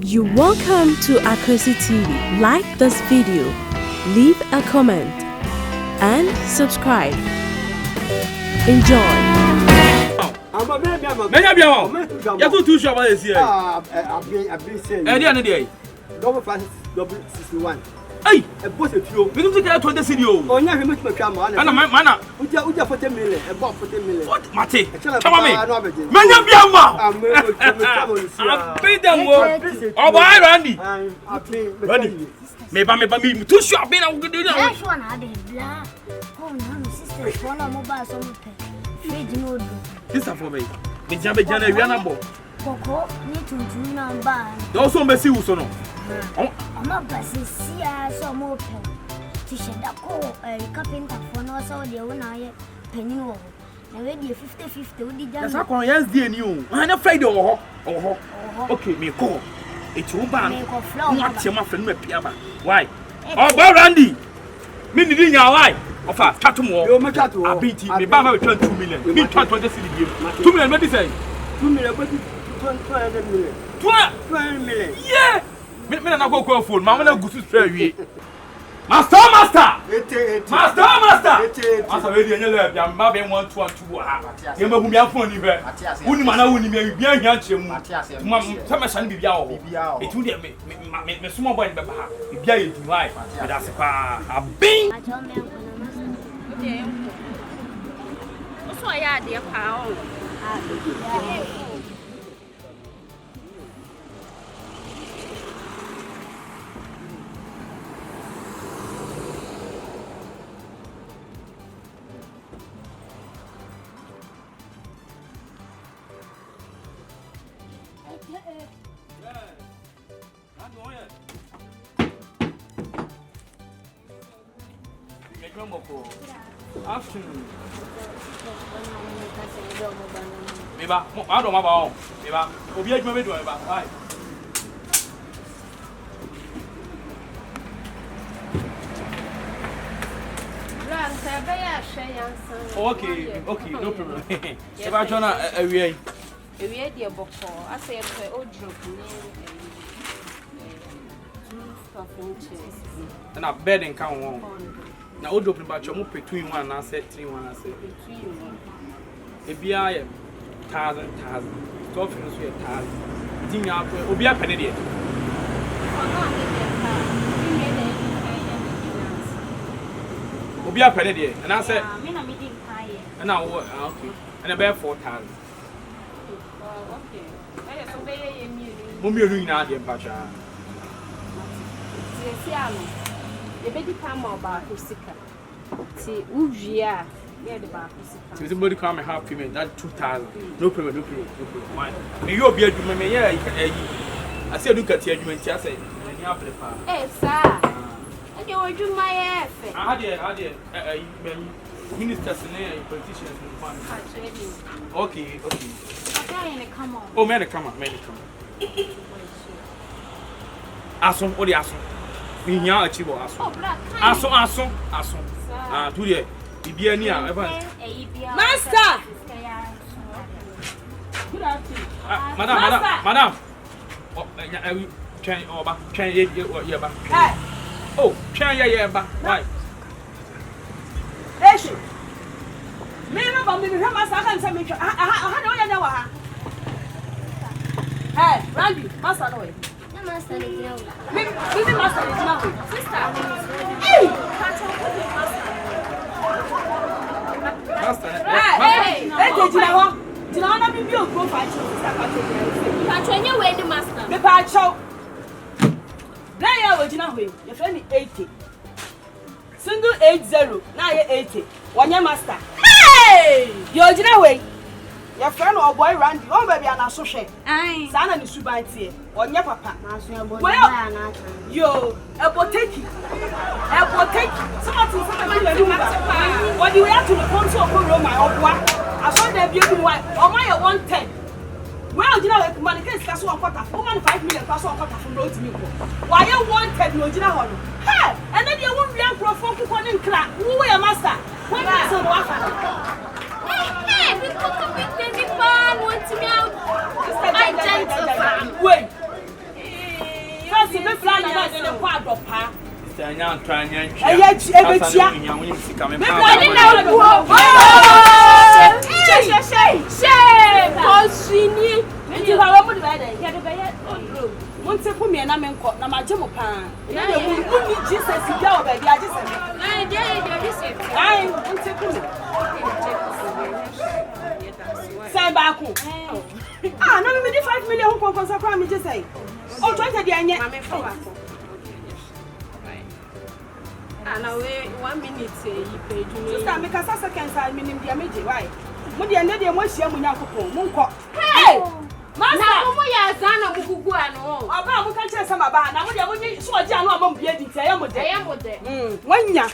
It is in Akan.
You're welcome to AKWASI TV. Like this video, leave a comment, and subscribe. Enjoy. You too sure what is here? I've been saying. Double 61. Hey, a boss of you. We don't take 20 studio. Oh, yeah, we must become one. And my manner. Uja 40 million, about 40 million. What, Mate? Come on, me. Manya Biama. I'm pay them work. Oh, why, Randy? Randy. Maybe too sure. Been a good dinner. That's one I did. Oh, no, sister, one of mobile some pay. This is for me. The Jabba Jana Yanabo. Coco, need to do number. Those who may see who's on. I'm not passing see some more pen. Tisha that call a carpenter for no so the owner penny over. Now, ready 50-50 with the jam. That's how yes, dear new. I'm afraid of okay, me call. It's your band. Not your muffin with Piaba. Why? Oh, well, Randy. Meaning in your life. Of a tattoo more. You're my tattoo. I beat you. Me Baba returned 2 million. Me 20 city. 2 million, what do you say? 2 million, but 200 million. 200 million. Yeah! Me na go call phone. Mama na go to straight. Master! Master, we dey nyele bia mba be 1 2 2 ha. Ye ma hu mi afon ni be. Wuni mana wuni mi bia hia kyeremu. Ma sama shan bibia wo. Etu de me sumo boy be ba ha. Bibia ye du why. Me da se pa. Abin. Oso ya de pa o. Afternoon. Meba, I don't know. Meba, Obi Edma do eba. Why? Okay, no problem. Eba Jona awie. Awie de boko. I say e o drop ni and a bed and count one. Now, old open about your between 1 and I said 3 1 I said. A BI 1,000. 12 minutes with 1,000. Ding out, will be a penny. Will be a penny, and I said, and now, okay, and about 4,000. Okay, Mummy, doing out here, Pasha. The baby come about Kusika. See, Ujia, near the bar. So somebody come and help me. That 2,000. No problem. Why? You'll be a human. I said, look at you and just say, eh, sir. And you will do my effort. How dear, ministers and politicians. Okay. Come on. Oh, man, come on. Aso, what the aso? We are achieve aso. Ah, to the Bibia near. Master! Good afternoon. Madam. I will try over. Oh, try your back. Why? Hey, me no ba me master kan say me aha no ya na wa ha. Hey, Randy, master no way. Master, me master is now. Sister. Hey! Master. Hey, jina na bi o go fa cho sister ka cho. Patro nye we di master. Me pa cho. Na ya we jina hwe, your friend 80. Single 80, na ye 80. Wanya master. Hey! Yo jina hwe. Your friend or boy Randy, oh baby ana so hwe. Ai. Sana ni suban tie. Onya papa. na so ya boy na yo, eboteki. Somebody do matter. What do we have to the console of Roma or what? I saw them beautiful wife. Or my 110. Well, you know, like mannequins cast 1 quarter. Woman 5 million cast 1 quarter from road to me. Why you 110 no jina hono? Hey! And then you won't be a pro for one crack. Who are your master? When I saw what Hey, we cook a big baby pan, want to me out. Wait. pa. Tanya tanya. Ebetia. Kosini. Nti ba wo mu de ya de be ya odro. Mo nte ko me na me nko na ma je mo pa. Na de mu ni Jesus dia o ba bi aje se. Na de Jesus. Ai, nte ko. Say back. Ah, no me di 5 million ko kon sa kwa me je say. O to anya de anya. Ma me fa back. Ana we 1 minute yi page ni. Sister me ka seconds I minim dia meje why? Mo de ende de mo hia mo nyankopon mo nko. Hey! Masa na mo ya sana mo gugu ano. Aba mo ka kire sama ba na mo de mo nyi so oji anu amam bia di tie mo de. Aye mo de. Wanya.